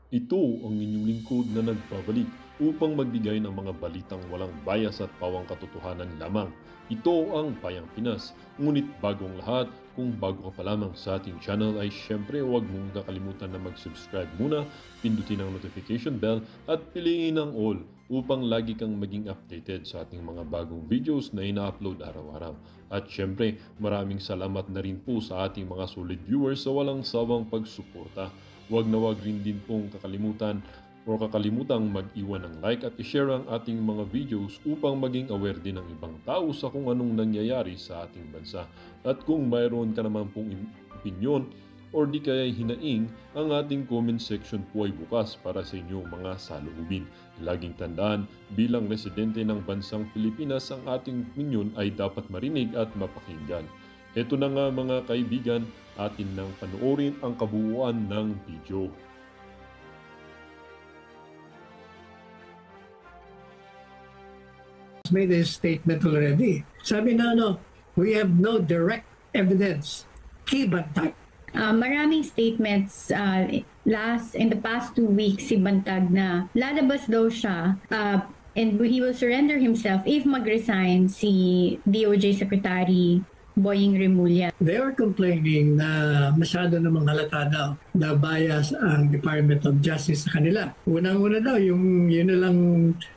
Ito ang inyong lingkod na nagbabalik upang magbigay ng mga balitang walang bias at pawang katotohanan lamang. Ito ang Payang Pinas. Ngunit bagong lahat, kung bago ka pa lamang sa ating channel ay syempre huwag mong kakalimutan na mag-subscribe muna, pindutin ang notification bell at piliin ang all upang lagi kang maging updated sa ating mga bagong videos na ina-upload araw-araw. At syempre, maraming salamat na rin po sa ating mga solid viewers sa walang sawang pagsuporta. Huwag na huwag rin din pong kakalimutang mag-iwan ng like at i-share ang ating mga videos upang maging aware din ng ibang tao sa kung anong nangyayari sa ating bansa. At kung mayroon ka naman pong opinion or di kaya hinaing, ang ating comment section po ay bukas para sa inyong mga saloobin. Laging tandaan, bilang residente ng bansang Pilipinas, ang ating opinion ay dapat marinig at mapakinggan. Ito na nga mga kaibigan, atin nang panoorin ang kabuuan ng video. Made a statement already. Sabi na we have no direct evidence. Bantag. Maraming statements in the past 2 weeks si Bantag na lalabas daw siya and he will surrender himself if mag-resign si DOJ Secretary Boying Remulla. They are complaining na masyado namang halata daw na bias ang Department of Justice sa kanila. Unang-una daw, yun na lang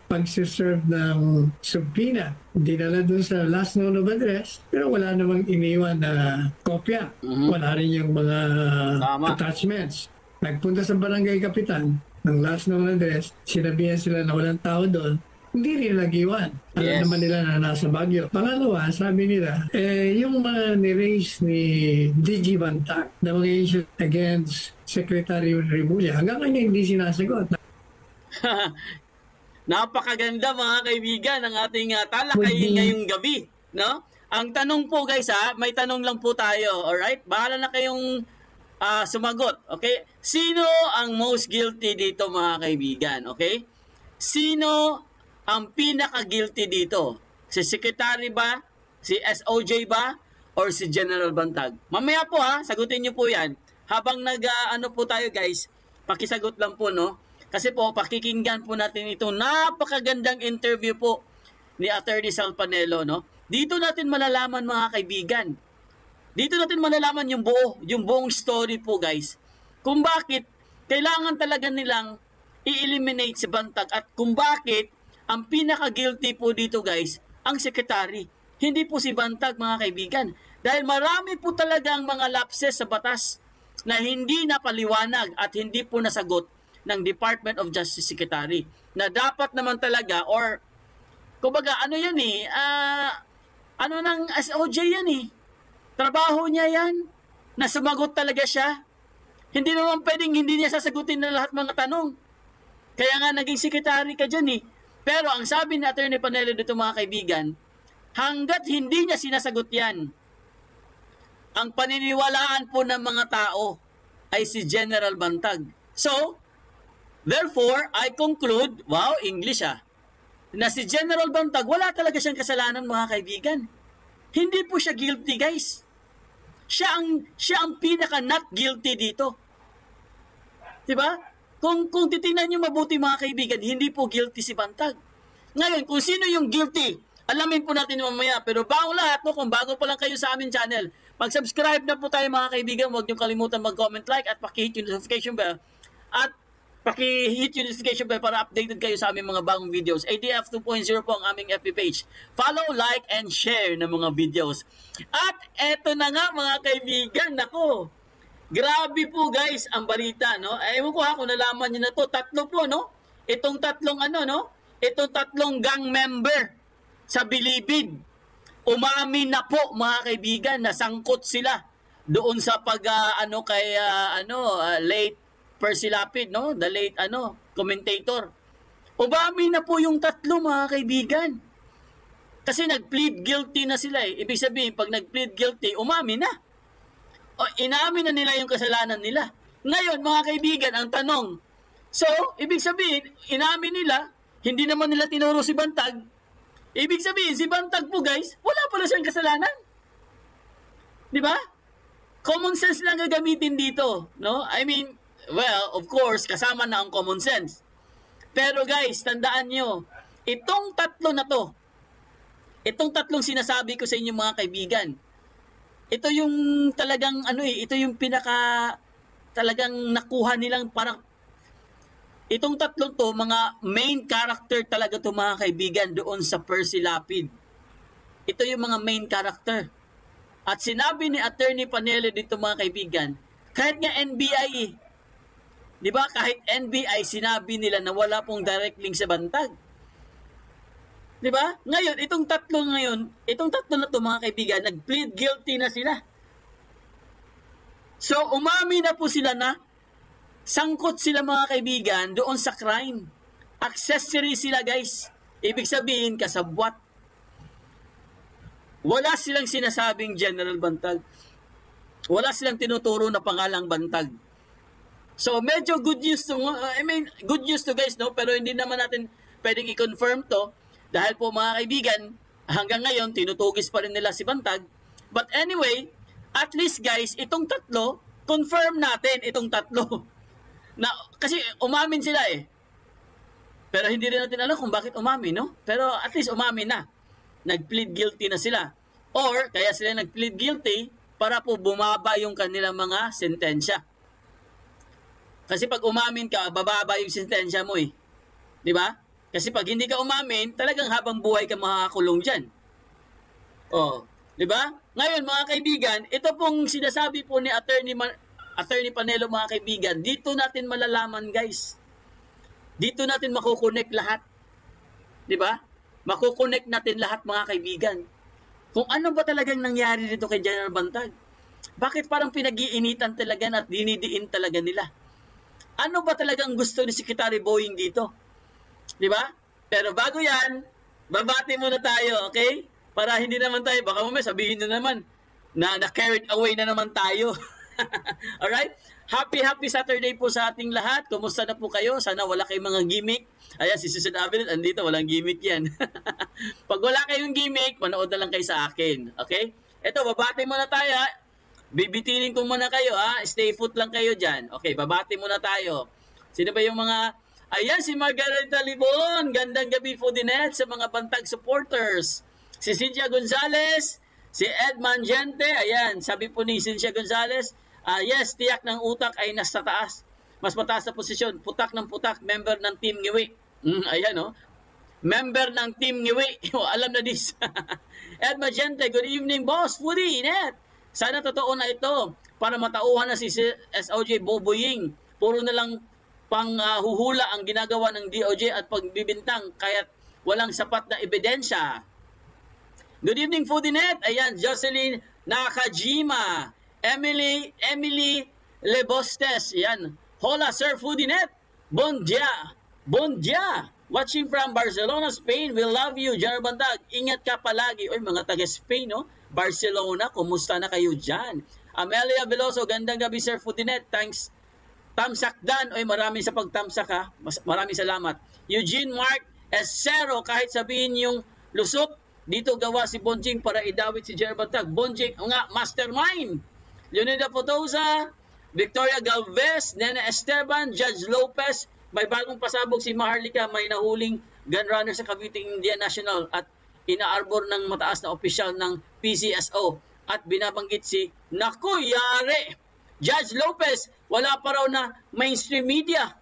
pagsiserve ng subpoena. Dinala dun sa last known of address, pero wala namang iniwan na kopya. Wala rin yung mga attachments. Nagpunta sa barangay kapitan ng last known address, sinabihan sila na walang tao doon, hindi rin nag-iwan. Alam naman nila na nasa Baguio. Pangalawa, sabi nila, yung mga ni-raise ni DG Bantag na mga issue against Secretary Remulla, hanggang ngayon hindi sinasagot. Napakaganda mga kaibigan ng ating talakay ngayong gabi. No? Ang tanong po guys may tanong lang po tayo. Alright? Bahala na kayong sumagot. Okay? Sino ang most guilty dito mga kaibigan? Okay? Sino ang pinaka-guilty dito? Si Secretary ba? Si SOJ ba? Or si General Bantag? Mamaya po sagutin niyo po yan. Habang nag-ano po tayo guys, pakisagot lang po no. Kasi po, pakikinggan po natin itong napakagandang interview po ni Attorney Sal Panelo, no? Dito natin malalaman mga kaibigan. Dito natin malalaman yung buong story po guys. Kung bakit kailangan talaga nilang i-eliminate si Bantag at kung bakit ang pinaka-guilty po dito guys, ang secretary. Hindi po si Bantag mga kaibigan. Dahil marami po talagang mga lapses sa batas na hindi napaliwanag at hindi po nasagot ng Department of Justice Secretary. Na dapat naman talaga or kumbaga ano yan ano ng SOJ yan Trabaho niya yan. Na sumagot talaga siya. Hindi naman pwedeng hindi niya sasagutin na lahat mga tanong. Kaya nga naging secretary ka dyan Pero ang sabi ni Atty. Panelo dito mga kaibigan, hanggat hindi niya sinasagot yan, ang paniniwalaan po ng mga tao ay si General Bantag. So, therefore, I conclude, wow, English na si General Bantag, wala talaga siyang kasalanan mga kaibigan. Hindi po siya guilty guys. Siya ang pinaka not guilty dito. Diba? Kung titingnan niyo mabuti mga kaibigan, hindi po guilty si Bantag. Ngayon, kung sino yung guilty, alamin po natin mamaya. Pero bago lahat, kung bago pa lang kayo sa aming channel, mag-subscribe na po tayo mga kaibigan. Huwag niyo kalimutan mag-comment, like, at paki-hit yung notification bell. At paki-hit yung notification bell para updated kayo sa aming mga bagong videos. ADF 2.0 po ang aming FB page. Follow, like, and share ng mga videos. At eto na nga mga kaibigan, nako. Grabe po guys ang balita, no? Ewan ko kung nalaman niyo na to. Tatlo po, no? Itong tatlong Itong tatlong gang member sa Bilibid. Umamin na po mga kaibigan na sangkot sila doon sa late Percy Lapid, no? The late commentator. Umamin na po yung tatlo mga kaibigan. Kasi nag-plead guilty na sila Ibig sabihin pag nag-plead guilty, umamin na. Inamin na nila yung kasalanan nila. Ngayon, mga kaibigan, ang tanong, so, ibig sabihin, inamin nila, hindi naman nila tinuro si Bantag. Ibig sabihin, si Bantag po guys, wala pala siyang kasalanan. Di ba? Common sense lang gagamitin dito, no? I mean, well, of course, kasama na ang common sense. Pero guys, tandaan nyo, itong tatlo na to, itong tatlong sinasabi ko sa inyo mga kaibigan, ito yung talagang ito yung pinaka talagang nakuha nilang parang itong tatlong to, mga main character talaga to mga kaibigan doon sa Percy Lapid. Ito yung mga main character. At sinabi ni Attorney Panelo dito mga kaibigan, kahit nga NBI di ba, kahit NBI sinabi nila na wala pong direct link sa Bantag. Di ba? Ngayon, itong tatlo na to mga kaibigan, nag-plead guilty na sila. So, umami na po sila na sangkot sila mga kaibigan doon sa crime. Accessory sila guys. Ibig sabihin, kasabwat. Wala silang sinasabing General Bantag. Wala silang tinuturo na pangalang Bantag. So, medyo good news to, good news to guys, no? Pero hindi naman natin pwedeng i-confirm to. Dahil po mga kaibigan, hanggang ngayon, tinutugis pa rin nila si Bantag. But anyway, at least guys, itong tatlo, confirm natin itong tatlo. Na, kasi umamin sila eh. Pero hindi rin natin alam kung bakit umamin, no? Pero at least umamin na. Nag-plead guilty na sila. Or, kaya sila nag-plead guilty para po bumaba yung kanilang mga sentensya. Kasi pag umamin ka, bababa yung sentensya mo eh. Di ba? Kasi pag hindi ka umamin, talagang habang buhay ka makakakulong dyan. Oh, di ba? Ngayon mga kaibigan, ito pong sinasabi po ni Attorney Panelo mga kaibigan, dito natin malalaman guys. Dito natin makukonek lahat. Di ba? Makukonek natin lahat mga kaibigan. Kung ano ba talagang nangyari dito kay General Bantag. Bakit parang pinag-iinitan talaga at dinidiin talaga nila? Ano ba talagang gusto ni Secretary Boying dito? Di ba? Pero bago yan, babati muna tayo, okay? Para hindi naman tayo, baka mamaya sabihin na naman na carried away na naman tayo. Alright? Happy Saturday po sa ating lahat. Kumusta na po kayo? Sana wala kayong mga gimmick. Ayan, si Susan Avenel, andito, walang gimmick yan. Pag wala kayong gimmick, manood na lang kayo sa akin. Okay? Ito, babati muna tayo. Bibitinin ko muna kayo, ha? Stay put lang kayo dyan. Okay, babati muna tayo. Sino ba yung mga... Ayan, si Margarita Libon. Gandang gabi po din sa mga Bantag supporters. Si Cynthia Gonzalez, si Ed Manjente. Ayan, sabi po ni Cynthia Gonzalez, yes, tiyak ng utak ay nasa taas. Mas mataas na posisyon. Putak ng putak, member ng Team Ngiwi. Ayan, no? Member ng Team Ngiwi. Alam na this. Ed Manjente, good evening, boss. Foodie, Net. Sana totoo na ito para matauhan na si SOJ Boboying. Puro na lang panghuhula ang ginagawa ng DOJ at pagbibintang kaya't walang sapat na ebidensya. Good evening, Foodinet. Ayan, Jocelyn Nakajima. Emily Lebostes. Ayan. Hola, Sir Foodinet. Bon dia. Bon dia. Watching from Barcelona, Spain. We love you, General Bantag. Ingat ka palagi. Oy, mga taga-Spain, no? Barcelona, kumusta na kayo dyan? Amelia Veloso, gandang gabi Sir Foodinet. Thanks. Tamsak Dan. Oy, maraming sa pagtamsak ha. Maraming salamat. Eugene Mark Esero, kahit sabihin yung lusot, dito gawa si Bonjing para idawit si General Bantag. Bonjing, nga, mastermind. Leonida Potosa, Victoria Galvez, Nena Esteban, Judge Lopez. May bagong pasabog si Maharlika, may nahuling gun runner sa Cavite Indian National at inaarbor ng mataas na opisyal ng PCSO at binabanggit si naku, yare! Judge Lopez, wala pa raw na mainstream media.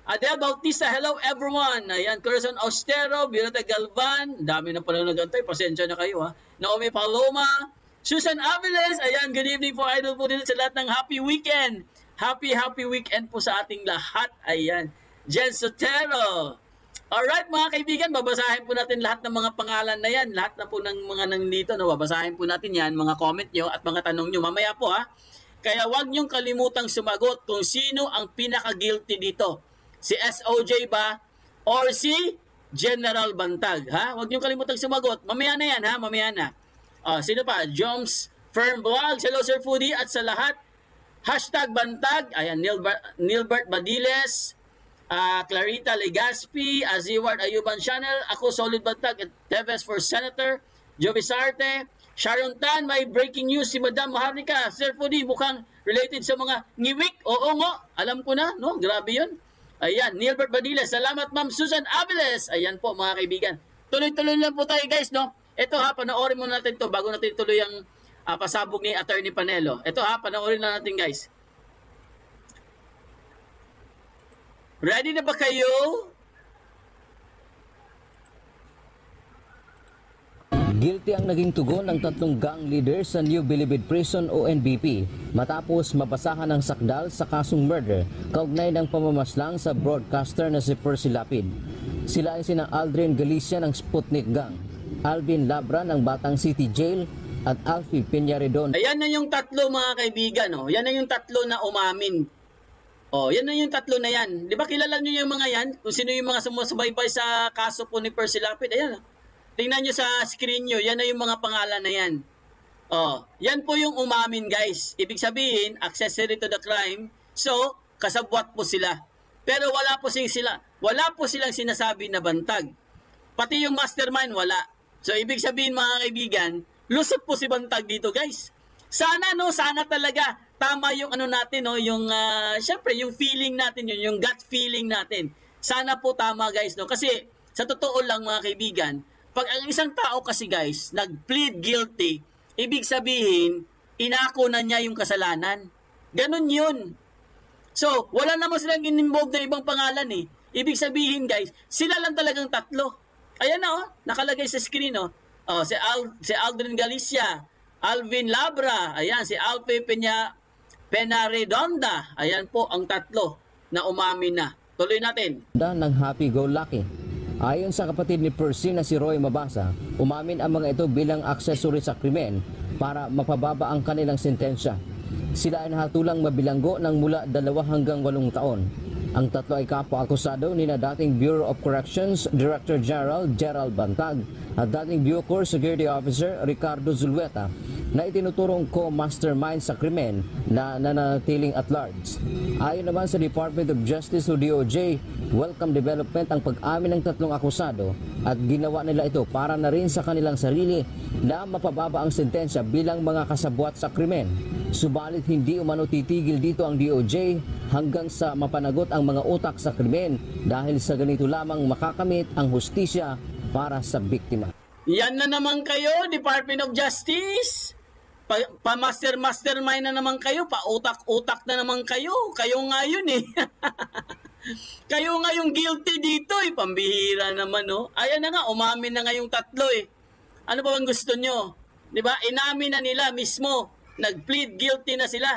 Adele Bautista, hello everyone. Ayan, Corazon Austero, Violeta Galvan, dami na pala nagantay, pasensya na kayo ha. Naomi Paloma, Susan Aviles, ayan, good evening po, idol po din sa lahat ng happy weekend. Happy weekend po sa ating lahat. Ayan, Jen Sotero. Alright mga kaibigan, babasahin po natin lahat ng mga pangalan na yan. Lahat na po ng mga nandito, no, babasahin po natin yan, mga comment nyo at mga tanong nyo. Mamaya po ha. Kaya huwag nyong kalimutang sumagot kung sino ang pinaka-guilty dito. Si SOJ ba or si General Bantag? Ha? Huwag nyong kalimutang sumagot. Mamaya na yan ha, mamaya na. Sino pa? Joms Firm Vlogs. Hello Sir Foodie at sa lahat. Hashtag Bantag. Ayan, Nilbert Badiles. Clarita Legaspi, Aziward Ayuban Channel, ako Solid Bantag, Teves for Senator, Joey Sarte, Sharon Tan, may breaking news si Madam Maharlika. Sir Fudi, mukhang related sa mga ngiwik. Oo nga, alam ko na, no? Grabe yun. Ayan, Nilbert Badilla, salamat Ma'am Susan Aviles. Ayan po mga kaibigan. Tuloy-tuloy lang po tayo guys, no? Ito ha, panoorin muna natin to bago natin tuloy ang pasabog ni Attorney Panelo. Ito ha, panoorin na natin guys. Ready na ba kayo? Guilty ang naging tugon ng tatlong gang leaders sa New Bilibid Prison o NBP matapos mabasahan ng sakdal sa kasong murder kaugnay ng pamamaslang sa broadcaster na si Percy Lapid. Sila ay sina Aldrin Galicia ng Sputnik Gang, Alvin Labra ng Batang City Jail at Alfie Peñaredon. Ayan na yung tatlo mga kaibigan. Oh. Yan na yung tatlo na umamin. Oh, yan na yung tatlo na yan. Di ba kilala nyo yung mga yan? Kung sino yung mga sumusubaybay sa kaso po ni Percy Lapid. Ayan. Tingnan nyo sa screen nyo. Yan na yung mga pangalan na yan. Oh, yan po yung umamin guys. Ibig sabihin, accessory to the crime. So, kasabwat po sila. Pero wala po silang sinasabi na bantag. Pati yung mastermind wala. So, ibig sabihin mga kaibigan, lusot po si bantag dito guys. Sana talaga tama yung ano natin, no, yung syempre yung feeling natin yung gut feeling natin. Sana po tama guys, no. Kasi sa totoo lang mga kaibigan, pag ang isang tao kasi guys, nag-plead guilty, ibig sabihin, inako na niya yung kasalanan. Ganun yun. So, wala naman silang in-involve na ibang pangalan eh. Ibig sabihin guys, sila lang talagang tatlo. Ayan na oh, nakalagay sa screen oh. Oh, si Aldrin Galicia, Alvin Labra, ayan, si Alfie Peñaredonda. Ayan po ang tatlo na umamin na. Tuloy natin. Ng happy-go-lucky. Ayon sa kapatid ni Percy na si Roy Mabasa, umamin ang mga ito bilang accessory sa krimen para mapababa ang kanilang sentensya. Sila ay nahatulang mabilanggo ng mula 2 hanggang 8 taon. Ang tatlo ay kapwa-akusado ni na dating Bureau of Corrections Director General Gerald Bantag at dating Bucor Security Officer Ricardo Zulueta na itinuturong co-mastermind sa krimen na nananatiling at large. Ayon naman sa Department of Justice o DOJ, welcome development ang pag-amin ng tatlong akusado at ginawa nila ito para na rin sa kanilang sarili na mapababa ang sentensya bilang mga kasabwat sa krimen. Subalit hindi umano titigil dito ang DOJ hanggang sa mapanagot ang mga utak sa krimen dahil sa ganito lamang makakamit ang hustisya para sa biktima. Yan na naman kayo, Department of Justice. Pa-mastermind na naman kayo, pa-utak-utak na naman kayo. Kayo nga yun eh. Kayo nga yung guilty dito eh. Pambihira naman oh. Ayan na nga, umamin na nga yung tatlo eh. Ano ba bang gusto nyo? Diba? Inamin na nila mismo. Nag-plead guilty na sila.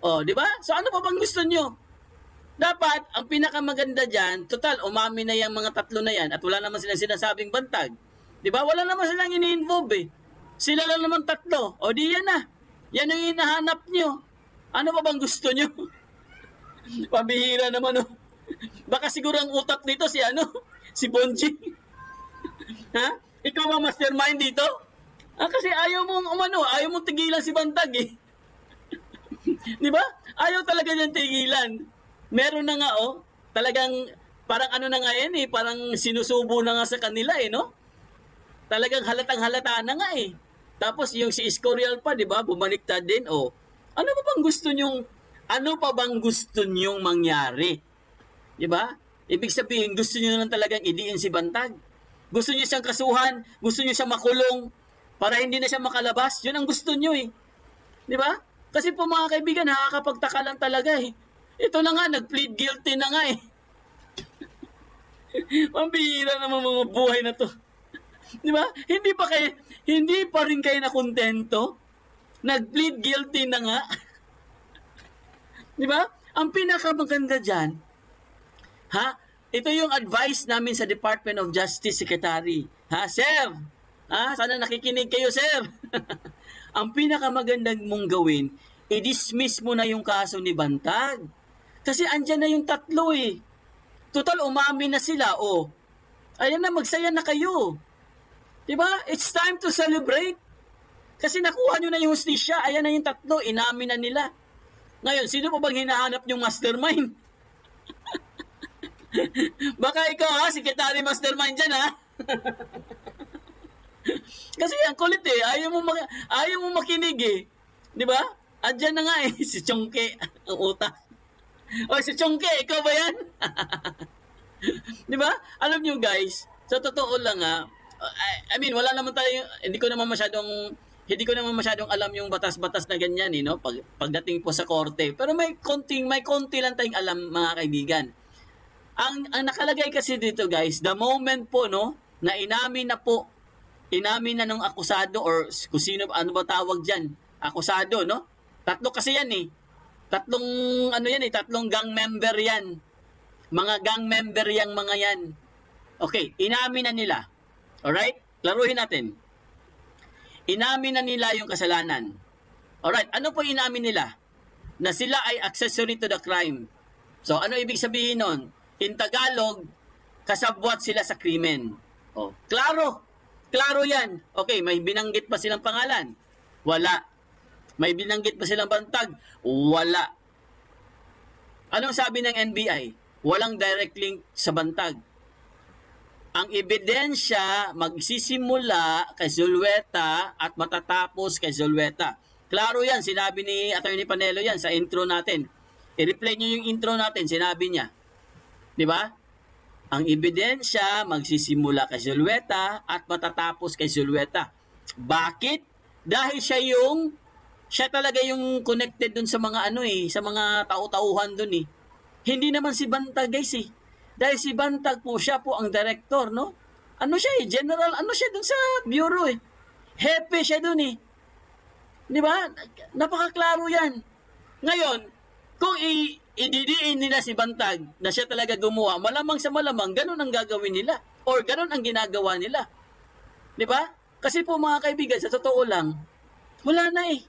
Oh, di ba? So ano pa bang gusto nyo? Dapat, ang pinakamaganda dyan, total, umamin na yung mga tatlo na yan at wala naman silang sinasabing bantag. Di ba? Wala naman silang ini-involve eh. Sila lang naman tatlo. O di yan na. Yan ang hinahanap nyo. Ano pa bang gusto nyo? Pabihira naman oh. Baka siguro ang utak dito si si Bonji. Ha? Ikaw ba mastermind dito? Kasi ayaw mong tigilan si Bantag eh. Di ba? Ayaw talaga niyang tigilan. Meron na nga talagang parang na nga yan eh, parang sinusubo na nga sa kanila eh, no? Talagang halatang halata na nga eh. Tapos yung si Escorial pa, di ba? Bumaliktad din, Ano pa bang gusto nyong mangyari? Di ba? Ibig sabihin, gusto nyo lang talagang idiin si Bantag. Gusto nyo siyang kasuhan, gusto nyo siyang makulong, para hindi na siya makalabas. Yun ang gusto nyo eh. Di ba? Kasi po mga kaibigan, nakakapagtaka lang talaga eh. Ito na nga, nag-plead guilty na nga eh. Pambihira naman mga buhay na to. Di ba? Hindi pa rin kayo nakontento? Nag-plead guilty na nga. Di ba? Ang pinakamaganda dyan, ito yung advice namin sa Department of Justice Secretary. Sir? Sana nakikinig kayo, sir. Ang pinakamagandang mong gawin, i-dismiss mo na yung kaso ni Bantag. Kasi andyan na yung tatlo eh. Total, umamin na sila, Ayan na, magsaya na kayo. Diba? It's time to celebrate. Kasi nakuha nyo na yung hustisya. Ayan na yung tatlo, inamin na nila. Ngayon, sino pa bang hinahanap yung mastermind? Baka ikaw Secretary Mastermind dyan Kasi ang kulit eh. Ayaw mo makinig eh. Di ba? Andyan na nga eh. Si Chongke. Ang utak. O si Chongke, ikaw ba yan? Di ba? Alam nyo guys, sa totoo lang I mean, wala naman tayo, hindi ko naman masyadong alam yung batas-batas na ganyan, no? Pagdating po sa korte. Pero may konti lang tayong alam, mga kaibigan. Ang nakalagay kasi dito, guys, the moment po, no, na inamin na nung akusado or kung sino, ano ba tawag diyan? Akusado, no? Tatlo kasi yan eh. Tatlong gang member yan. Mga gang member yang mga yan. Okay, inamin na nila. Alright? Laruhin natin. Inamin na nila yung kasalanan. Alright, ano po inamin nila? Na sila ay accessory to the crime. So, ano ibig sabihin nun? In Tagalog, kasabwat sila sa krimen. Oh, klaro. Klaro yan. Okay, may binanggit pa silang pangalan? Wala. May binanggit pa silang bantag? Wala. Anong sabi ng NBI? Walang direct link sa bantag. Ang ebidensya magsisimula kay Zulueta at matatapos kay Zulueta. Klaro yan, sinabi ni Atty. Panelo yan sa intro natin. I-replay nyo yung intro natin, sinabi niya. Di ba? Ang ebidensya magsisimula kay Zulueta at matatapos kay Zulueta. Bakit? Dahil siya talaga yung connected dun sa mga sa mga tao-tauhan dun eh. Hindi naman si Bantag guys eh. Dahil si Bantag po, siya po ang director, no? Ano siya eh, general, ano siya dun sa bureau eh. Hepe siya dun eh. Di ba? Napakaklaro yan. Ngayon, kung ididiin nila si Bantag na siya talaga gumawa, malamang sa malamang, ganun ang gagawin nila. Or ganun ang ginagawa nila. Di ba? Kasi po mga kaibigan, sa totoo lang, wala na eh.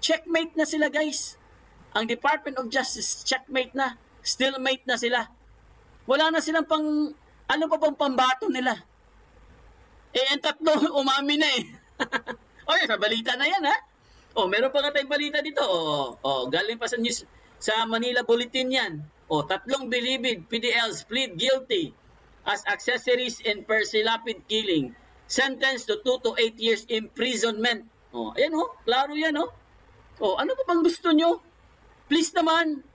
Checkmate na sila guys. Ang Department of Justice, checkmate na. Stalemate na sila. Wala na silang ano pa bang pambato nila? Ang tatlo, umami na eh. Sa balita na yan ha. Meron pa nga tayong balita dito. Galing pa sa news, sa Manila Bulletin yan. 3 bilibid PDLs plead guilty as accessories in Persilapid killing. Sentenced to 2 to 8 years imprisonment. Ayan klaro yan ano pa bang gusto nyo? Please naman.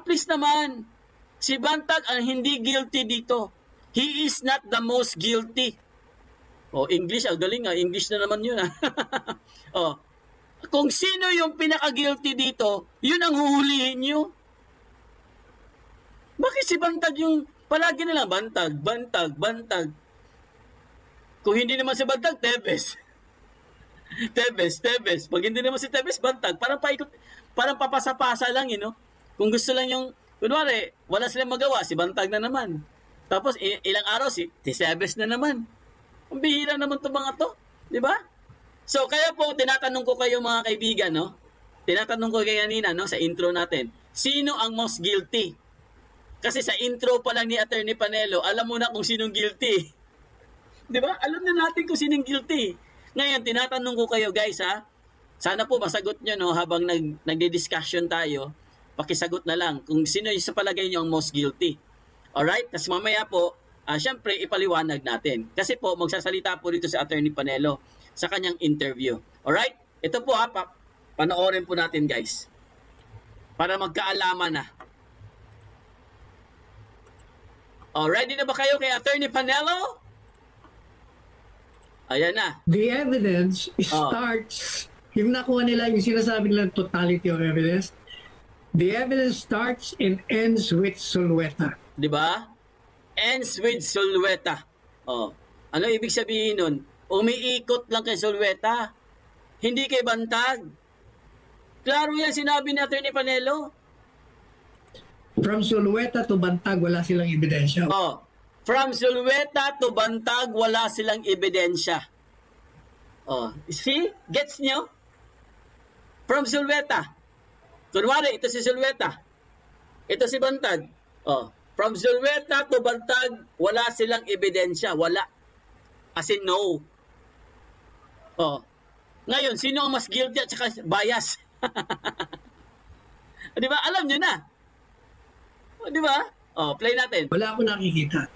Please naman. Si Bantag ang hindi guilty dito. He is not the most guilty. English, galing English na naman yun Kung sino yung pinaka-guilty dito, yun ang huhulihin nyo. Bakit si Bantag yung palagi nilang Bantag? Kung hindi naman si Bantag, Tebes. Tebes. Pag hindi naman si Tebes, Bantag. Parang papasa-pasa lang, Kung gusto lang yung, kunwari, wala silang magawa, si Bantag na naman. Tapos, ilang araw, si Tebes na naman. Ang bihira naman itong mga to. Di ba? So, kaya po, tinatanong ko kayo mga kaibigan, Tinatanong ko kayo kanina, sa intro natin. Sino ang most guilty? Kasi sa intro pa lang ni Atty. Panelo, alam mo na kung sinong guilty. Di ba? Alam na natin kung sinong guilty. Ngayon, tinatanong ko kayo guys sana po masagot nyo habang nagdi-discussion tayo, pakisagot na lang kung sino yung sa palagay nyo ang most guilty. Alright? Tapos mamaya po, syempre ipaliwanag natin. Kasi po, magsasalita po dito si Atty. Panelo sa kanyang interview. Alright? Ito po panoorin po natin guys. Para magkaalaman na. Ready na ba kayo kay Atty. Panelo? Ayan na. The evidence starts, yung nakuha nila, yung sinasabi nila totality of evidence, the evidence starts and ends with Zulueta. Di ba? Ends with Zulueta. Ano ibig sabihin nun? Umiikot lang kay Zulueta. Hindi kay Bantag. Klaro yan sinabi ni Atty. Panelo. From Zulueta to Bantag, wala silang ebidensya. From Zulueta to Bantag, wala silang ebidensya. See? Gets nyo? From Zulueta. Kunwari, ito si Zulueta. Ito si Bantag. From Zulueta to Bantag, wala silang ebidensya. Wala. As in, no. Ngayon, sino ang mas guilty at saka bias? Di ba? Alam nyo na. Di ba? Play natin. Wala akong nakikita.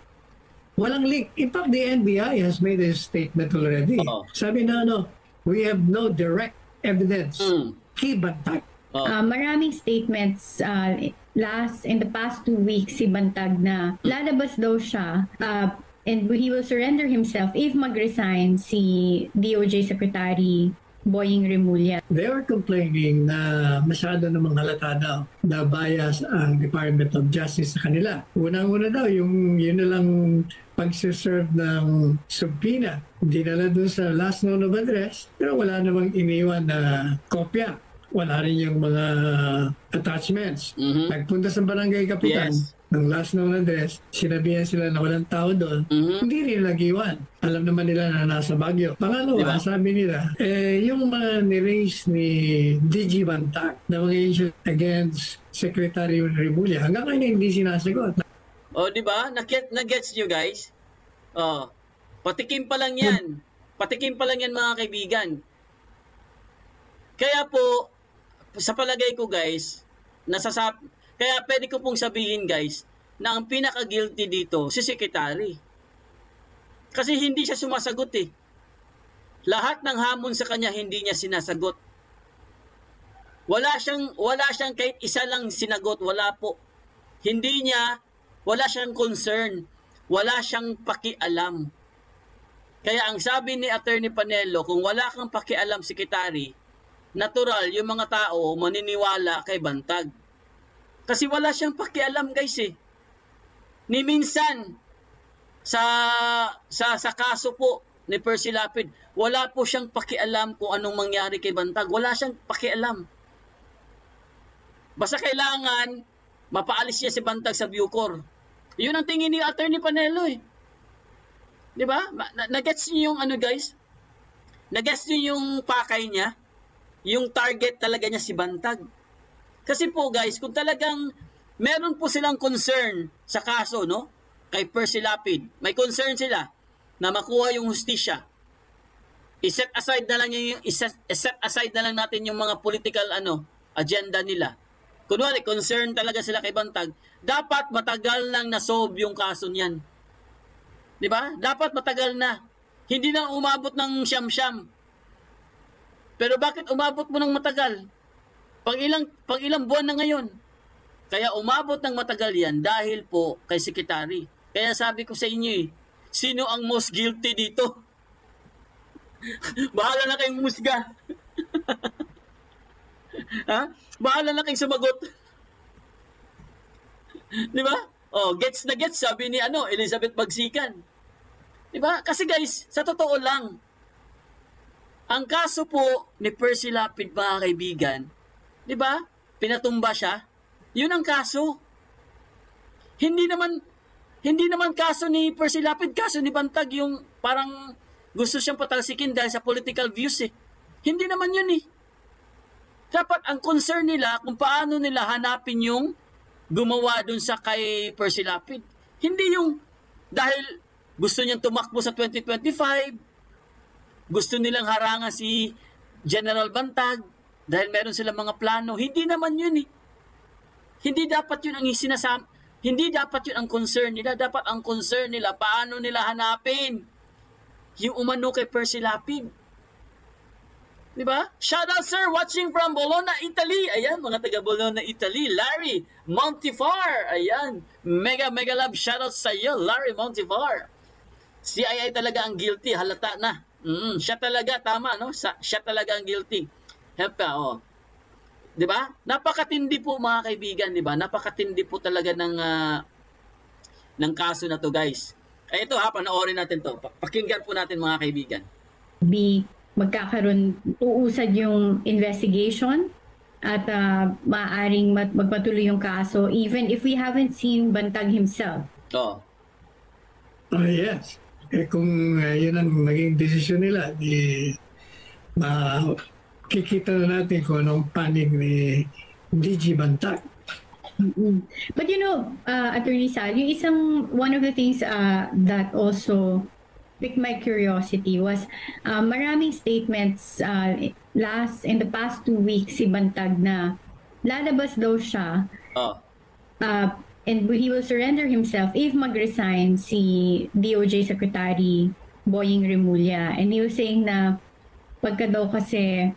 Walang link. In fact, the NBI has made a statement already. Oo. Sabi na we have no direct evidence. Kay Bantag. Maraming statements in the past 2 weeks si Bantag na lalabas daw siya and he will surrender himself if mag-resign si DOJ Secretary Boying Remulla. They are complaining na masyado namang halata daw na bias ang Department of Justice sa kanila. Unang-una daw, yun na lang pagsiserve ng subpoena. Dinala doon sa last known of address, pero wala namang iniwan na kopya. Wala rin yung mga attachments. Nagpunta sa barangay kapitan ng last known address, sinabihan sila na walang tao doon, hindi rin nag-iwan. Alam naman nila na nasa Baguio. Pangalawa, sabi nila, yung mga ni-raise ni DG Bantag na mga issue against Secretary Remulla, hanggang ngayon hindi sinasagot. Di ba? Nag-gets nyo guys? Patikim pa lang yan. Patikim pa lang yan mga kaibigan. Kaya po, sa palagay ko guys, kaya pwede ko pong sabihin guys, na ang pinaka-guilty dito, si Secretary. Kasi hindi siya sumasagot eh. Lahat ng hamon sa kanya, hindi niya sinasagot. Wala siyang kahit isa lang sinagot, wala po. Wala siyang concern, wala siyang pakialam. Kaya ang sabi ni Attorney Panelo, kung wala kang pakialam, Secretary, natural, yung mga tao maniniwala kay Bantag. Kasi wala siyang pakialam guys eh. Ni minsan, sa kaso po ni Percy Lapid, wala po siyang pakialam kung anong mangyari kay Bantag. Wala siyang pakialam. Basta kailangan, mapaalis niya si Bantag sa Bucor. Yun ang tingin ni Attorney Panelo eh. Di ba? Nagets niyo yung guys? Nagets niyo yung pakay niya? Yung target talaga niya si Bantag. Kasi po guys, kung talagang meron po silang concern sa kaso, no? Kay Percy Lapid, may concern sila na makuha yung hustisya. I-set aside na lang natin yung mga political agenda nila. Kunwari, concern talaga sila kay Bantag, dapat matagal nang na-solve yung kaso niyan. 'Di ba? Dapat matagal na. Hindi na umabot ng siyam-siyam. Pero bakit umabot mo ng matagal? Pang ilang buwan na ngayon. Kaya umabot ng matagal yan dahil po kay Secretary. Kaya sabi ko sa inyo sino ang most guilty dito? Bahala na kayong musga. Ha? Bahala na kayong sumagot. Di ba? Gets na gets, sabi ni Elizabeth Bagsikan. Di ba? Kasi guys, sa totoo lang, ang kaso po ni Percy Lapid, mga kaibigan, di ba? Pinatumba siya. Yun ang kaso. Hindi naman kaso ni Percy Lapid, kaso ni Bantag yung parang gusto siyang patalsikin dahil sa political views eh. Hindi naman yun eh. Dapat ang concern nila kung paano nila hanapin yung gumawa dun sa kay Percy Lapid. Hindi yung dahil gusto niyang tumakbo sa 2025, gusto nilang harangan si General Bantag dahil meron silang mga plano. Hindi naman yun eh. Hindi dapat yun ang hindi dapat yun ang concern nila. Dapat ang concern nila, paano nila hanapin yung umano kay Percy Lapid. Diba? Shout out sir, watching from Bologna, Italy. Ayan, mga taga Bologna, Italy. Larry Montifar. Ayan, mega love shout out sa iyo, Larry Montifar. CII talaga ang guilty, halata na. Siya talaga, tama, no? Siya talaga ang guilty. Hepa, Di ba? Napakatindi po mga kaibigan, di ba? Napakatindi po talaga ng kaso na to, guys. Ay ito panoorin natin to. Pakinggan po natin mga kaibigan. Uusad yung investigation at maaaring magpatuloy yung kaso even if we haven't seen Bantag himself. Yes. Kung yun ang maging desisyon nila, kikita na natin kung anong panig ni DG Bantag. But Attorney Sal, one of the things that also piqued my curiosity was maraming statements in the past 2 weeks si Bantag na lalabas daw siya and he will surrender himself if mag-resign si DOJ Secretary Boying Remulla. And he was saying na pagka daw kasi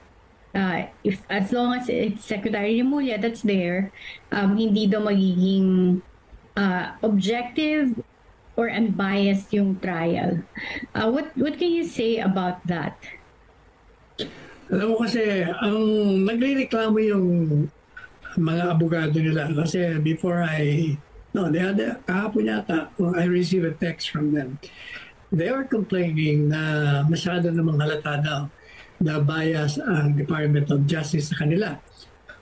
if as long as it's Secretary Remulla that's there, hindi daw magiging objective or unbiased yung trial. What can you say about that? Alam mo kasi, ang nagrereklamo yung mga abogado nila kasi kahapon yata, I received a text from them. They are complaining na masyado namang halata daw na bias ang Department of Justice sa kanila.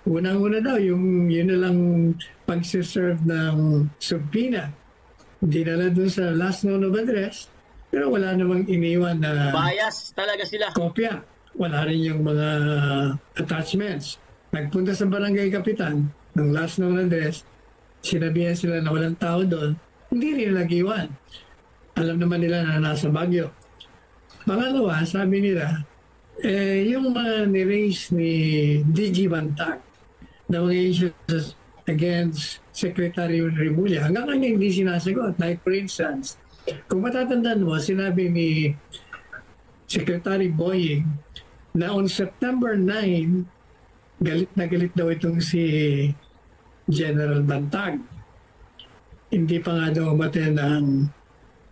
Unang-una daw, yun na lang pagsiserve ng subpoena. Dinala dun sa last known of address, pero wala namang iniwan na Bias talaga sila. kopya. Wala rin yung mga attachments. Nagpunta sa barangay kapitan ng last known address, sinabihan sila na walang tao doon, hindi rin nag-iwan. Alam naman nila na nasa Baguio. Pangalawa, sabi nila, yung mga ni-raise ni DG Bantag na mga issues against Secretary Remulla, hanggang kanya hindi sinasagot. Like for instance, kung matatandaan mo, sinabi ni Secretary Boying na on September 9, galit na galit daw itong si General Bantag. Hindi pa nga daw umaten ng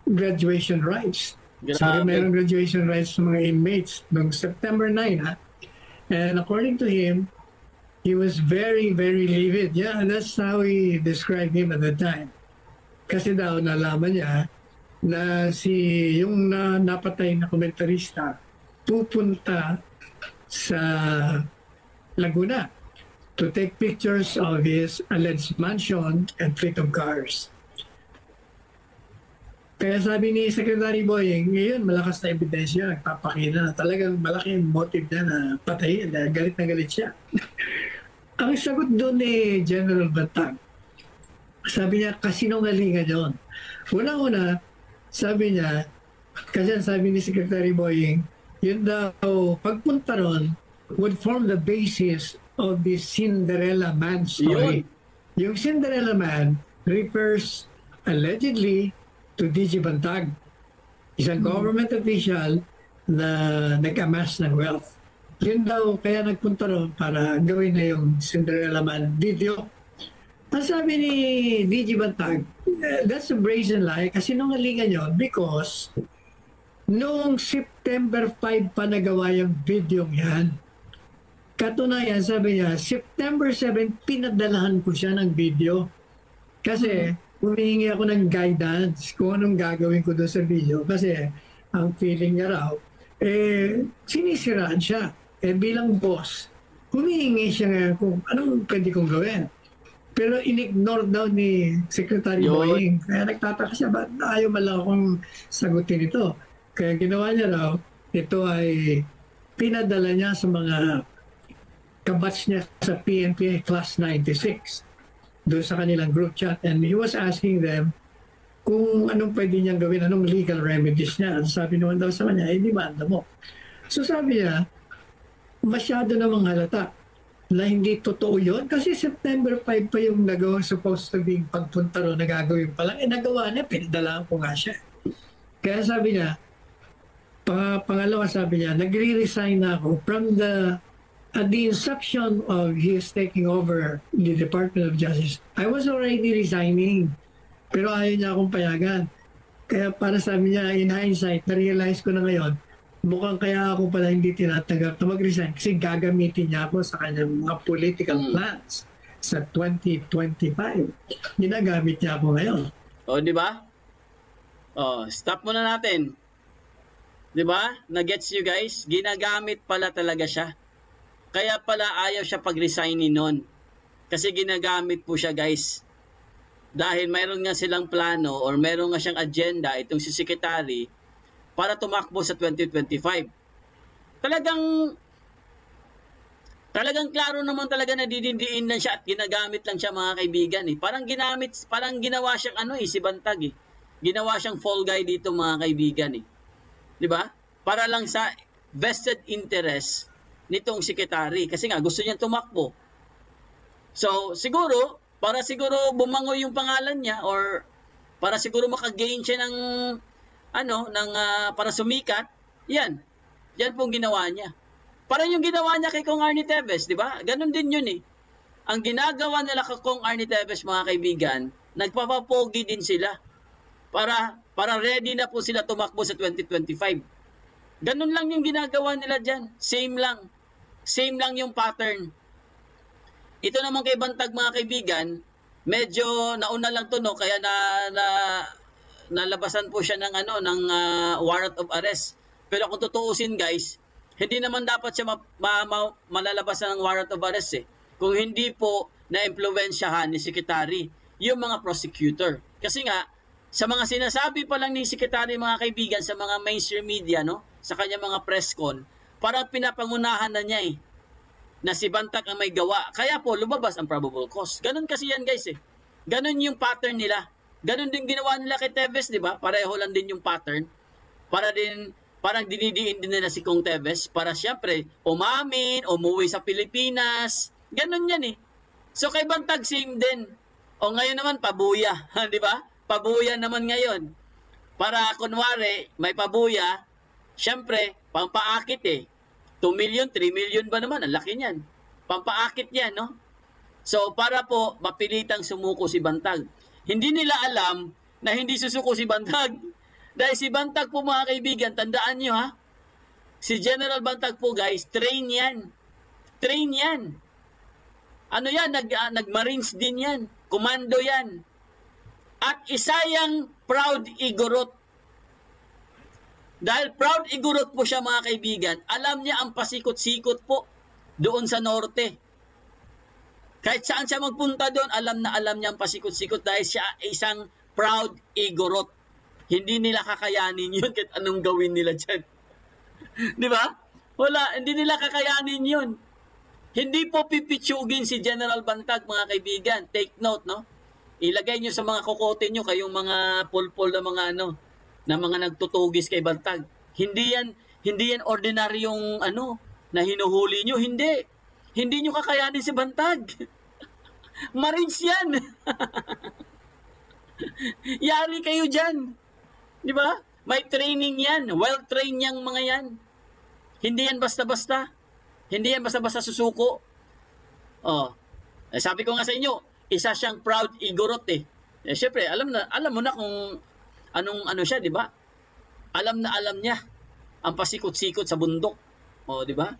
graduation rites. So, mayroong graduation rites sa mga inmates noong September 9, ha? And according to him, he was very, very livid. Yeah, that's how he described him at the time. Kasi daw, nalaman niya na yung napatay na komentarista pupunta sa Laguna to take pictures of his alleged mansion and fleet of cars. Kaya sabi ni Secretary Boying, ngayon malakas na ebidensya, nagpapakita na talagang malaki ang motive niya na patayin dahil galit na galit siya. Ang sagot doon ni General Bantag, sabi niya, kasinungalingan yun. Una-una, sabi niya, kasi sabi ni Secretary Boying, yun daw, pagpunta ron, would form the basis of the Cinderella Man story. Yung Cinderella Man refers allegedly to DG Bantag, isang government official na nag-amass ng wealth. Yun daw, kaya nagpunta ron para gawin na yung Cinderella Man video. Ang sabi ni DG Bantag, that's a brazen lie kasi nungalingan yun because noong September 5 pa nagawa yung video yan. Katunayan, sabi niya, September 7, pinadalahan ko siya ng video. Kasi humihingi ako ng guidance kung anong gagawin ko doon sa video. Kasi ang feeling niya raw, sinisiraan siya. Bilang boss, humihingi siya nga kung anong pwede kong gawin. Pero in-ignore daw ni Secretary Boying. Kaya nagtataka siya, ba't ayaw man lang akong sagutin ito? Kaya ginawa niya raw, ito ay pinadala niya sa mga kabats niya sa PNP Class 96 doon sa kanilang group chat, and he was asking them kung anong pwede niyang gawin, anong legal remedies niya. Sabi naman daw sa kanya, demanda mo. So sabi niya, masyado namang halata na hindi totoo yun kasi September 5 pa yung nagawa supposed to be pagpunta ro na gagawin pa lang. Nagawa niya, pinadalaan ko nga siya. Kaya sabi niya, pangalawa sabi niya, nagre-resign na ako from at the inception of his taking over the Department of Justice. I was already resigning, pero ayaw niya akong payagan. Kaya para sabi niya, in hindsight, na-realize ko na ngayon, mukhang kaya ako pala hindi tinatanggap na mag-resign kasi gagamitin niya ako sa kanyang mga political plans sa 2025. Ginagamit niya ako ngayon. O, di ba? O, stop muna natin. Di ba? Na-gets you guys? Ginagamit pala talaga siya. Kaya pala ayaw siya pag-resignin nun. Kasi ginagamit po siya, guys. Dahil mayroon nga silang plano or mayroon nga siyang agenda, itong si Secretary, para tumakbo sa 2025. Talagang klaro naman talaga na didindiin lang siya at ginagamit lang siya, mga kaibigan. Parang ginawa siyang si Bantag. Ginawa siyang fall guy dito, mga kaibigan. Di ba? Para lang sa vested interest nitong secretary kasi nga gusto niya tumakbo. So siguro para siguro bumango yung pangalan niya or para siguro maka-gain siya ng para sumikat. Yan pong ginawa niya. Parang yung ginawa niya kay Kong Arnie Tevez, di ba? Ganon din yun eh. Ang ginagawa nila kay Kong Arnie Tevez, mga kaibigan, nagpapapogi din sila para ready na po sila tumakbo sa 2025. Ganon lang yung ginagawa nila dyan. Same lang yung pattern. Ito naman kay Bantag, mga kaibigan, medyo nauna lang to, no? Kaya nalabasan po siya ng warrant of arrest. Pero kung tutuusin, guys, hindi naman dapat siya malalabasan ng warrant of arrest eh. Kung hindi po na-impluwensyahan ni Secretary yung mga prosecutor. Kasi nga, sa mga sinasabi pa lang ni Secretary, mga kaibigan, sa mga mainstream media, no, sa kanya mga press con, parang pinapangunahan na niya eh, na si Bantag ang may gawa. Kaya po, lumabas ang probable cause. Ganon kasi yan, guys eh. Ganon yung pattern nila. Ganon din ginawa nila kay Tevez, di ba? Pareho lang din yung pattern. Parang dinidiin din nila si Kong Tevez para siyempre umamin, umuwi sa Pilipinas. Ganon yan eh. So kay Bantag, same din. O ngayon naman, pabuya. Di ba? Pabuya naman ngayon. Para kunwari, may pabuya, siyempre, pampaakit eh. 2 million, 3 million ba naman? Ang laki niyan. Pampaakit yan, no? So, para po mapilitang sumuko si Bantag. Hindi nila alam na hindi susuko si Bantag. Dahil si Bantag po, mga kaibigan, tandaan nyo ha, si General Bantag po, guys, train yan. Train yan. Ano yan? Nag-Marines din yan. Komando yan. At isa yang proud igorot. Dahil proud igorot po siya, mga kaibigan, alam niya ang pasikot-sikot po doon sa norte. Kahit saan siya magpunta doon, alam niya ang pasikot-sikot dahil siya isang proud igorot. Hindi nila kakayanin yun kahit anong gawin nila dyan. Di ba? Wala, hindi nila kakayanin yun. Hindi po pipitsugin si General Bantag, mga kaibigan. Take note, no? Ilagay nyo sa mga kokote nyo kayong mga pulpol na mga na mga nagtutugis kay Bantag. Hindi yan ordinaryong na hinuhuli nyo. Hindi nyo kakayanin si Bantag. Marines yan. Yari kayo dyan. Di ba? May training yan. Well-trained yang mga yan. Hindi yan basta-basta. Hindi yan basta-basta susuko. Sabi ko nga sa inyo, isa siyang proud igorot eh. Siyempre, alam mo na kung anong siya, di ba? Alam niya ang pasikot-sikot sa bundok. Di ba?